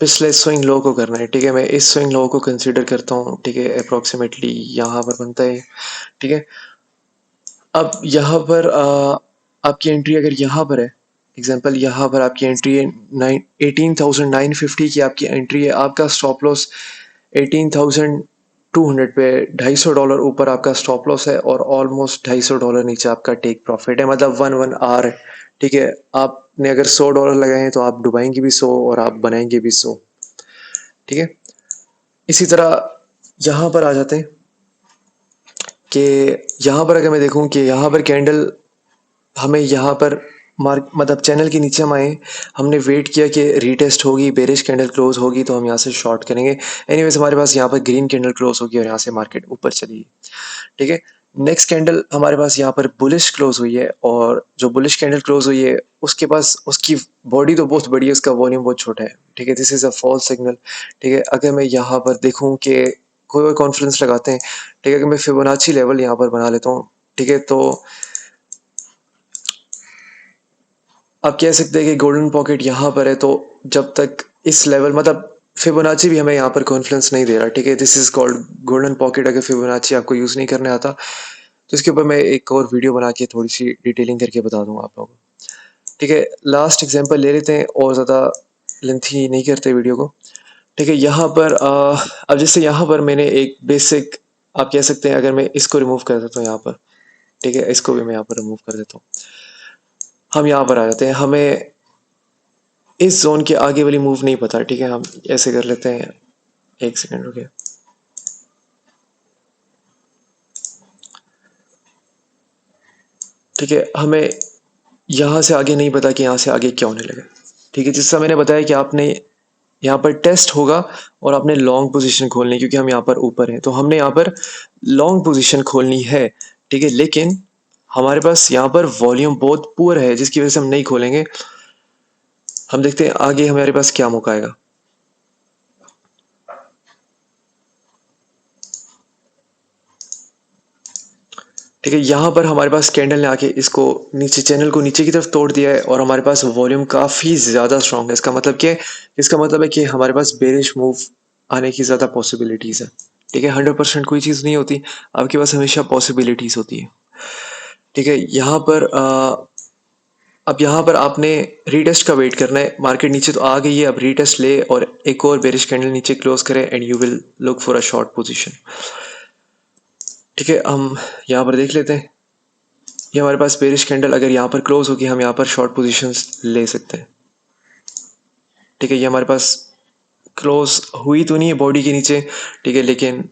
पिछले स्विंग लो को करना है। ठीक है, मैं इस स्विंग लो को कंसीडर करता हूँ। ठीक है, अप्रोक्सीमेटली यहाँ पर बनता है। ठीक है, अब यहाँ पर आपकी एंट्री अगर यहाँ पर है, एग्जांपल यहाँ पर आपकी एंट्री है 18,950 की आपकी एंट्री है, आपका स्टॉप लॉस 18,200 पे $250 ऊपर आपका स्टॉप लॉस है, और ऑलमोस्ट $250 नीचे आपका टेक प्रॉफिट है, मतलब 1 है। ठीक है, आपने अगर $100 लगाए हैं तो आप डुबाएंगे भी 100 और आप बनाएंगे भी 100। ठीक है, इसी तरह यहाँ पर आ जाते हैं कि यहाँ पर अगर मैं देखूं कि यहाँ पर कैंडल हमें यहाँ पर मार्क मतलब चैनल के नीचे हम आए, हमने वेट किया कि रीटेस्ट होगी, बेरिश कैंडल क्लोज होगी तो हम यहाँ से शॉर्ट करेंगे। एनीवेज हमारे पास यहाँ पर ग्रीन कैंडल क्लोज होगी और यहाँ से मार्केट ऊपर चली गई, ठीक है। नेक्स्ट कैंडल हमारे पास यहाँ पर बुलिश क्लोज हुई है, और जो बुलिश कैंडल क्लोज हुई है उसके पास उसकी बॉडी तो बहुत बड़ी है, उसका वॉल्यूम बहुत छोटा है, ठीक है। This is a false signal, ठीक है। अगर मैं यहाँ पर देखूँ कि कोई कॉन्फ्रेंस लगाते हैं, ठीक है, कि मैं फिबोनाची लेवल यहाँ पर बना लेता हूँ, ठीक है, तो आप कह सकते हैं कि गोल्डन पॉकेट यहाँ पर है, तो जब तक इस लेवल मतलब फिबोनाची भी हमें यहाँ पर कॉन्फ्रेंस नहीं दे रहा, ठीक है। This is called golden pocket. अगर फिबोनाची आपको यूज़ नहीं करने आता तो इसके ऊपर मैं एक और वीडियो बना के थोड़ी सी डिटेलिंग करके बता दूंगा आप लोगों को, ठीक है। लास्ट एग्जांपल ले लेते हैं और ज़्यादा लेंथी नहीं करते वीडियो को, ठीक है। यहाँ पर अब जैसे यहाँ पर मैंने एक बेसिक, आप कह सकते हैं, अगर मैं इसको रिमूव कर देता हूँ यहाँ पर, ठीक है, इसको भी मैं यहाँ पर रिमूव कर देता हूँ, हम यहाँ पर आ जाते हैं। हमें इस जोन के आगे वाली मूव नहीं पता, ठीक है। हम ऐसे कर लेते हैं, एक सेकेंड रुकिए, ठीक है। हमें यहाँ से आगे नहीं पता कि यहाँ से आगे क्या होने लगे, ठीक है। जिससे मैंने बताया कि आपने यहाँ पर टेस्ट होगा और आपने लॉन्ग पोजीशन खोलनी है, क्योंकि हम यहाँ पर ऊपर हैं तो हमने यहाँ पर लॉन्ग पोजीशन खोलनी है, ठीक है। लेकिन हमारे पास यहाँ पर वॉल्यूम बहुत पुअर है, जिसकी वजह से हम नहीं खोलेंगे। हम देखते हैं आगे हमारे पास क्या मौका आएगा, ठीक है। यहाँ पर हमारे पास कैंडल ने आके इसको नीचे, चैनल को नीचे की तरफ तोड़ दिया है और हमारे पास वॉल्यूम काफ़ी ज़्यादा स्ट्रांग है। इसका मतलब क्या है? इसका मतलब है कि हमारे पास बेरिश मूव आने की ज़्यादा पॉसिबिलिटीज़ है, ठीक है। 100% कोई चीज़ नहीं होती, आपके पास हमेशा पॉसिबिलिटीज़ होती है, ठीक है। यहाँ पर अब यहाँ पर आपने रीटेस्ट का वेट करना है। मार्केट नीचे तो आ गई है, अब रीटेस्ट ले और एक और बेरिश कैंडल नीचे क्लोज करे and you will look for a short position, ठीक है। हम यहाँ पर देख लेते हैं, ये हमारे पास बेरिश कैंडल अगर यहाँ पर क्लोज होगी, हम यहाँ पर शॉर्ट पोजीशंस ले सकते हैं, ठीक है। ये हमारे पास क्लोज हुई तो नहीं है बॉडी के नीचे, ठीक है, लेकिन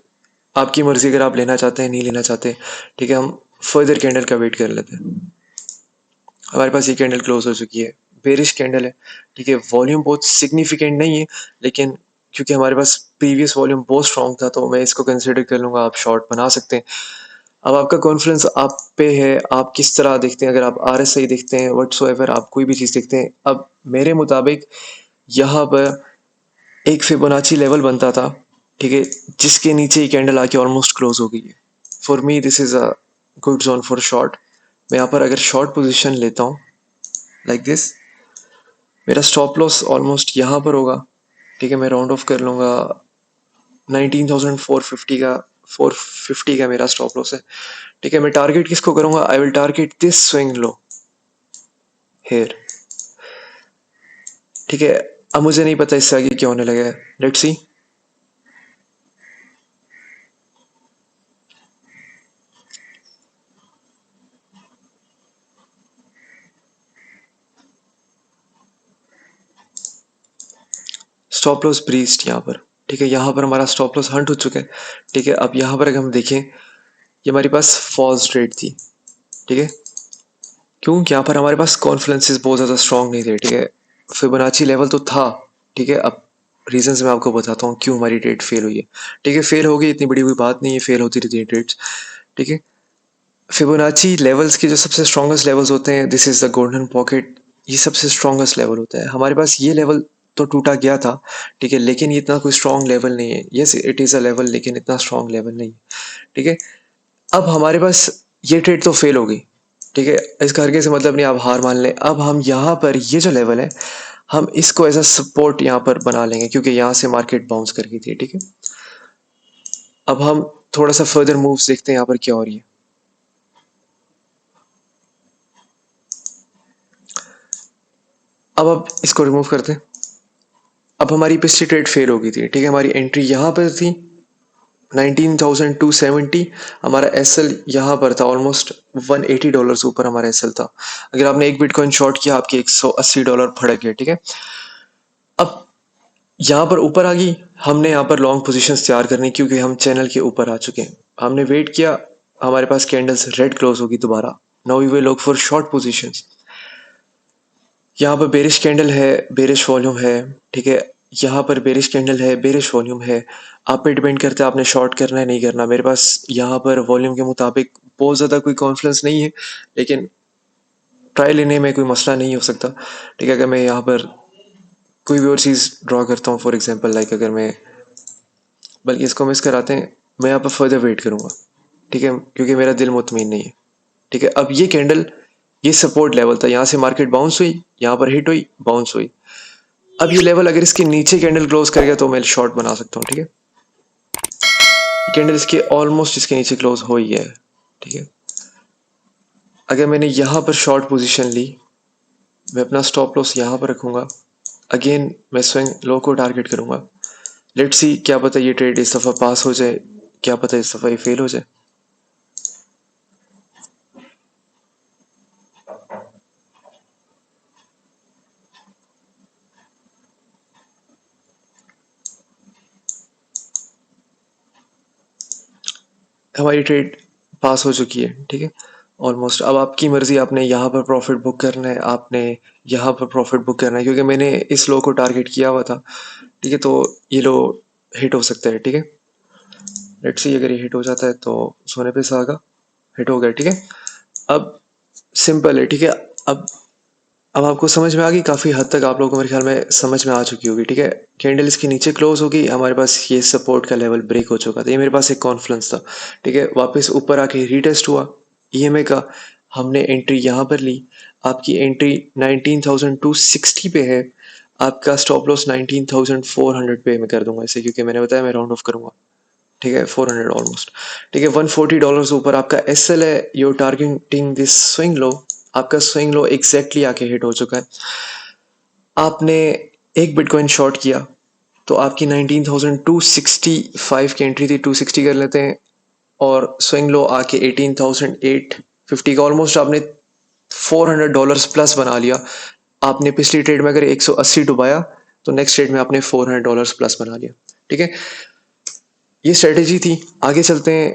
आपकी मर्जी, अगर आप लेना चाहते हैं नहीं लेना चाहते, ठीक है। हम फर्दर कैंडल का वेट कर लेते हैं। हमारे पास ये कैंडल क्लोज हो चुकी है, बेरिश कैंडल है, ठीक है। वॉल्यूम बहुत सिग्निफिकेंट नहीं है, लेकिन क्योंकि हमारे पास प्रीवियस वॉल्यूम बहुत स्ट्रॉन्ग था तो मैं इसको कंसिडर कर लूँगा, आप शॉर्ट बना सकते हैं। अब आपका कॉन्फिडेंस आप पे है, आप किस तरह देखते हैं। अगर आप RSI देखते हैं, व्हाटसोएवर आप कोई भी चीज़ देखते हैं, अब मेरे मुताबिक यहाँ पर एक फिबोनाची लेवल बनता था, ठीक है, जिसके नीचे ही कैंडल आके ऑलमोस्ट क्लोज हो गई है। For me this is a good zone for short. मैं यहाँ पर अगर शॉर्ट पोजिशन लेता हूँ लाइक दिस, मेरा स्टॉप लॉस ऑलमोस्ट यहाँ पर होगा, ठीक है। मैं राउंड ऑफ कर लूँगा 19,450 का, 450 का मेरा स्टॉप लॉस है, ठीक है। मैं टारगेट किसको करूँगा? I will target this swing low here, ठीक है। अब मुझे नहीं पता इससे आगे क्या होने लगा है, let's see. Stop loss breached यहाँ पर, ठीक है। यहाँ पर हमारा स्टॉप लॉस हंट हो चुका है, ठीक है। अब यहाँ पर अगर हम देखें, ये हमारे पास फॉल्स ट्रेड थी, ठीक है। क्यों? यहाँ पर हमारे पास कॉन्फ्लुएंसेस बहुत ज़्यादा स्ट्रॉन्ग नहीं थे, ठीक है। फिबोनाची लेवल तो था, ठीक है। अब रीजंस मैं आपको बताता हूँ क्यों हमारी ट्रेड फेल हुई है, ठीक है। फेल हो गई इतनी बड़ी कोई बात नहीं है, फेल होती रहती है ट्रेड्स, ठीक है। फिबोनाची लेवल्स के जो सबसे स्ट्रॉन्गेस्ट लेवल्स होते हैं, this is the golden pocket, ये सबसे स्ट्रॉन्गेस्ट लेवल होता है। हमारे पास ये लेवल तो टूटा गया था, ठीक है, लेकिन ये इतना कोई स्ट्रॉन्ग लेवल नहीं है। Yes it is a level, लेकिन इतना स्ट्रॉन्ग लेवल नहीं है, ठीक है। अब हमारे पास ये ट्रेड तो फेल हो गई, ठीक है। इसका हरगिज़ से मतलब नहीं आप हार मान लें। अब हम यहाँ पर ये जो लेवल है, हम इसको एज अ सपोर्ट यहाँ पर बना लेंगे, क्योंकि यहाँ से मार्केट बाउंस कर गई थी, ठीक है। अब हम थोड़ा सा फर्दर मूव्स देखते हैं यहाँ पर क्या हो रही है। अब आप इसको रिमूव करते हैं। अब हमारी पिछली ट्रेड फेल हो गई थी, ठीक है। हमारी एंट्री यहाँ पर थी 19,270, हमारा एसएल यहाँ पर था ऑलमोस्ट $180 ऊपर हमारा एसएल था। अगर आपने एक बिटकॉइन शॉर्ट किया, आपके $180 फड़क गए, ठीक है। अब यहाँ पर ऊपर आ गई, हमने यहाँ पर लॉन्ग पोजीशंस तैयार करनी, क्योंकि हम चैनल के ऊपर आ चुके हैं। हमने वेट किया, हमारे पास कैंडल्स रेड क्लोज होगी दोबारा, now we will look for short positions, यहाँ पर बेरिश कैंडल है, बेरिश वॉल्यूम है, ठीक है। यहाँ पर बेरिश कैंडल है, बेरिश वॉल्यूम है। आप पे डिपेंड करता है आपने शॉर्ट करना है नहीं करना। मेरे पास यहाँ पर वॉल्यूम के मुताबिक बहुत ज़्यादा कोई कॉन्फिडेंस नहीं है, लेकिन ट्राई लेने में कोई मसला नहीं हो सकता, ठीक है। अगर मैं यहाँ पर कोई भी और चीज़ ड्रॉ करता हूँ, फॉर एग्जांपल लाइक अगर मैं, बल्कि इसको मिस कराते हैं, मैं यहाँ पर फर्दर वेट करूँगा, ठीक है, क्योंकि मेरा दिल मुतमईन नहीं है, ठीक है। अब ये कैंडल, ये सपोर्ट लेवल था, यहाँ से मार्केट बाउंस हुई, यहाँ पर हिट हुई, बाउंस हुई। अब ये लेवल अगर इसके नीचे कैंडल क्लोज कर गया तो मैं शॉर्ट बना सकता हूँ, ठीक है। कैंडल इसके ऑलमोस्ट इसके नीचे क्लोज हो ही है, ठीक है। अगर मैंने यहाँ पर शॉर्ट पोजीशन ली, मैं अपना स्टॉप लॉस यहाँ पर रखूंगा। अगेन मैं स्विंग लो को टारगेट करूंगा। लेट्स सी, क्या पता ये ट्रेड इस दफ़ा पास हो जाए, क्या पता इस दफ़ा ये फेल हो जाए। हमारी ट्रेड पास हो चुकी है, ठीक है, ऑलमोस्ट। अब आपकी मर्जी, आपने यहाँ पर प्रॉफिट बुक करना है, आपने यहाँ पर प्रॉफिट बुक करना है, क्योंकि मैंने इस लो को टारगेट किया हुआ था, ठीक है। तो ये लो हिट हो सकता है, ठीक है। लेट्स सी, अगर ये हिट हो जाता है तो सोने पे सुहागा, हिट हो गया, ठीक है। अब सिंपल है, ठीक है। अब अब आपको समझ में आ गई, काफ़ी हद तक आप लोगों को मेरे ख्याल में समझ में आ चुकी होगी, ठीक है। कैंडल इसके नीचे क्लोज होगी, हमारे पास ये सपोर्ट का लेवल ब्रेक हो चुका था, ये मेरे पास एक कॉन्फ्लेंस था, ठीक है। वापस ऊपर आके रीटेस्ट हुआ ईएमए का, हमने एंट्री यहाँ पर ली। आपकी एंट्री 19,260 पे है, आपका स्टॉप लॉस 19,400 पे मैं कर दूंगा इसे, क्योंकि मैंने बताया मैं राउंड ऑफ करूंगा, ठीक है। 400 ऑलमोस्ट, ठीक है। $140 ऊपर आपका एसएल है, your targeting this swing low. आपका स्विंग लो एग्जैक्टली आके हिट हो चुका है। आपने एक बिटकॉइन शॉर्ट किया तो आपकी 19,265 की एंट्री थी, 260 कर लेते हैं, और स्विंग लो आके 18,850 का, ऑलमोस्ट आपने $400 प्लस बना लिया। आपने पिछली ट्रेड में अगर 180 डुबाया तो नेक्स्ट ट्रेड में आपने $400 प्लस बना लिया, ठीक है। ये स्ट्रेटेजी थी। आगे चलते हैं,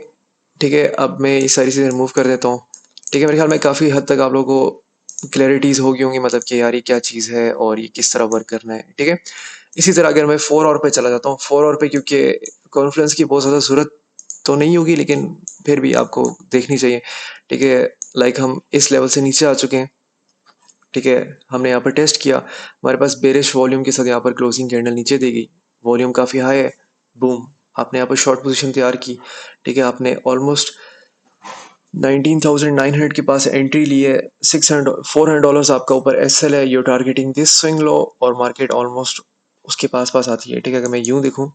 ठीक है। अब मैं ये सारी चीज़ें रिमूव कर देता हूँ, ठीक है। मेरे ख्याल में काफ़ी हद तक आप लोगों को क्लैरिटीज़ होगी होंगी, मतलब कि यार ये क्या चीज़ है और ये किस तरह वर्क करना है, ठीक है। इसी तरह अगर मैं 4 और पे चला जाता हूँ, 4 और पे, क्योंकि कॉन्फ्रेंस की बहुत ज़्यादा ज़रूरत तो नहीं होगी, लेकिन फिर भी आपको देखनी चाहिए, ठीक है। लाइक हम इस लेवल से नीचे आ चुके हैं, ठीक है। हमने यहाँ पर टेस्ट किया, हमारे पास बेरिश वॉल्यूम के साथ यहाँ पर क्लोजिंग कैंडल नीचे देगी, वॉल्यूम काफ़ी हाई है, बूम, आपने यहाँ पर शॉर्ट पोजीशन तैयार की, ठीक है। आपने ऑलमोस्ट 19,900 के पास एंट्री ली है, $400 आपका ऊपर एसएल है, यू टारगेटिंग दिस स्विंग लो, और मार्केट ऑलमोस्ट उसके पास पास आती है, ठीक है। अगर मैं यूं देखूं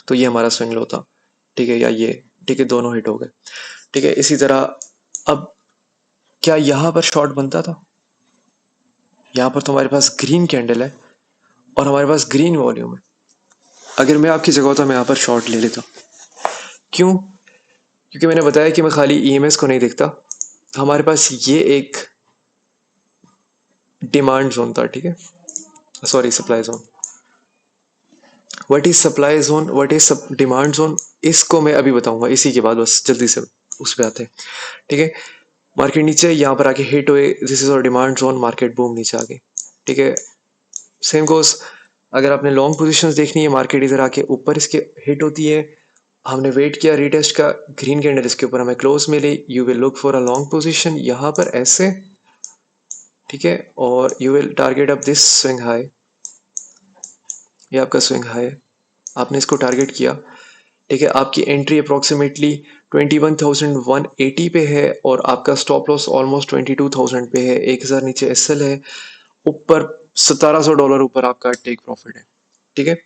तो ये हमारा स्विंग लो था, ठीक है, या ये, ठीक है, दोनों हिट हो गए, ठीक है। इसी तरह अब क्या यहाँ पर शॉर्ट बनता था? यहाँ पर तो हमारे पास ग्रीन कैंडल है और हमारे पास ग्रीन वॉल्यूम है। अगर मैं आपकी जगह होता मैं यहाँ पर शॉर्ट ले लेता। क्यों? क्योंकि मैंने बताया कि मैं खाली ईएमएस को नहीं देखता, हमारे पास ये एक डिमांड जोन था, ठीक है, sorry supply zone. What is supply zone, what is demand zone, इसको मैं अभी बताऊंगा इसी के बाद, बस जल्दी से उस पर आते हैं, ठीक है। मार्केट नीचे यहाँ पर आके हिट हुए, दिस इज और डिमांड जोन, मार्केट बूम नीचे आ गई, ठीक है। सेम गोस, अगर आपने लॉन्ग पोजीशंस देखनी है, मार्केट इधर आके ऊपर इसके हिट होती है, हमने वेट किया रीटेस्ट का, ग्रीन कैंडल इसके ऊपर हमें क्लोज मिली, you will look for a long position यहाँ पर ऐसे, ठीक है, और you will target up this swing high, ये आपका स्विंग हाई है, आपने इसको टारगेट किया, ठीक है। आपकी एंट्री अप्रोक्सीमेटली 21,180 पे है, और आपका स्टॉप लॉस ऑलमोस्ट 22,000 पे है, 1,000 नीचे एसएल है, ऊपर $1,700 ऊपर आपका टेक प्रॉफिट है, ठीक है।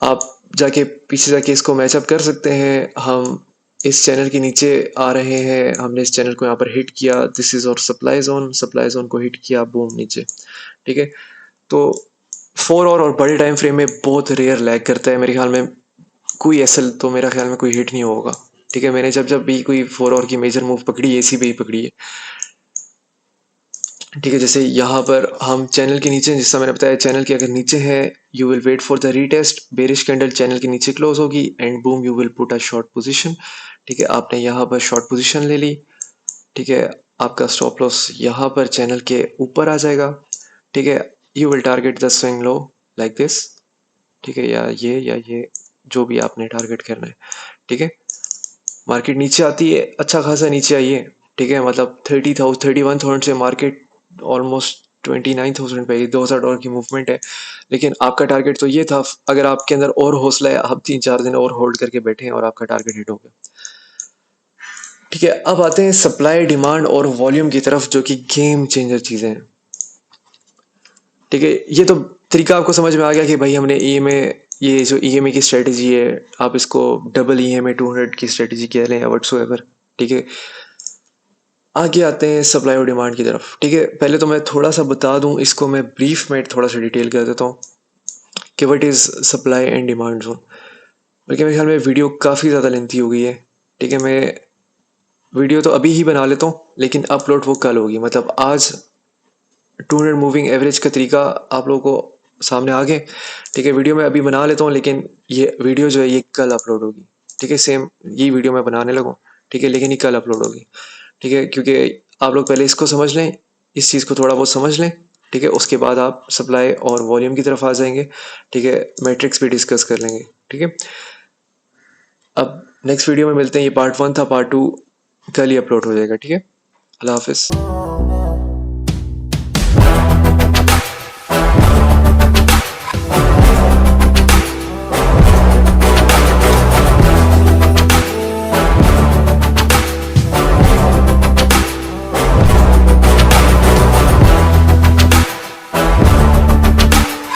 आप जाके पीछे जाके इसको मैचअप कर सकते हैं। हम इस चैनल के नीचे आ रहे हैं, हमने इस चैनल को यहाँ पर हिट किया, दिस इज और सप्लाई जोन, सप्लाई जोन को हिट किया, बूम नीचे, ठीक है। तो 4 और बड़े टाइम फ्रेम में बहुत रेयर लैग करता है, मेरे ख्याल में कोई एसएल तो मेरा ख्याल में कोई हिट नहीं होगा, ठीक है। मैंने जब जब भी कोई 4 और की मेजर मूव पकड़ी, एसी पे ही पकड़ी है, ठीक है। जैसे यहाँ पर हम चैनल के नीचे, जिससे मैंने बताया चैनल के अगर नीचे है, you will wait for the retest, bearish candle channel के नीचे क्लोज होगी, and boom you will put a short position, ठीक है। आपने यहाँ पर शॉर्ट पोजीशन ले ली, ठीक है। आपका स्टॉप लॉस यहाँ पर चैनल के ऊपर आ जाएगा, ठीक है, you will target the swing low like this, ठीक है, या ये जो भी आपने टारगेट करना है, ठीक है। मार्केट नीचे आती है, अच्छा खासा नीचे आई है, ठीक है, मतलब 31,000 से मार्केट ऑलमोस्ट 29,000 पे, $2,000 की मूवमेंट है। लेकिन आपका टारगेट तो ये था, अगर आपके अंदर और हौसला है, आप 3-4 दिन और होल्ड करके बैठे हैं और आपका टारगेट हिट हो गया, ठीक है। अब आते हैं सप्लाई, डिमांड और वॉल्यूम की तरफ, जो कि गेम चेंजर चीज़ें हैं, ठीक है। ये तो तरीका आपको समझ में आ गया कि भाई हमने ये जो ईएमए की स्ट्रेटजी है, आप इसको डबल ईएमए 200 की स्ट्रेटजी कह लें या व्हाट्सोएवर, ठीक है। आगे आते हैं सप्लाई और डिमांड की तरफ, ठीक है। पहले तो मैं थोड़ा सा बता दूं, इसको मैं ब्रीफ में थोड़ा सा डिटेल कर देता हूँ कि what is supply and demand zone. बल्कि मेरे ख्याल में वीडियो काफ़ी ज़्यादा लेंथी हो गई है, ठीक है। मैं वीडियो तो अभी ही बना लेता हूँ, लेकिन अपलोड वो कल होगी, मतलब आज 200 मूविंग एवरेज का तरीका आप लोगों को सामने आ गए, ठीक है। वीडियो मैं अभी बना लेता हूँ, लेकिन ये वीडियो जो है ये कल अपलोड होगी, ठीक है। सेम ये वीडियो मैं बनाने लगूँ, ठीक है, लेकिन ये कल अपलोड होगी, ठीक है। क्योंकि आप लोग पहले इसको समझ लें, इस चीज़ को थोड़ा बहुत समझ लें, ठीक है। उसके बाद आप सप्लाई और वॉल्यूम की तरफ आ जाएंगे, ठीक है। मैट्रिक्स भी डिस्कस कर लेंगे, ठीक है। अब नेक्स्ट वीडियो में मिलते हैं। ये पार्ट 1 था, पार्ट 2 कल ही अपलोड हो जाएगा, ठीक है। अल्लाह हाफिज़।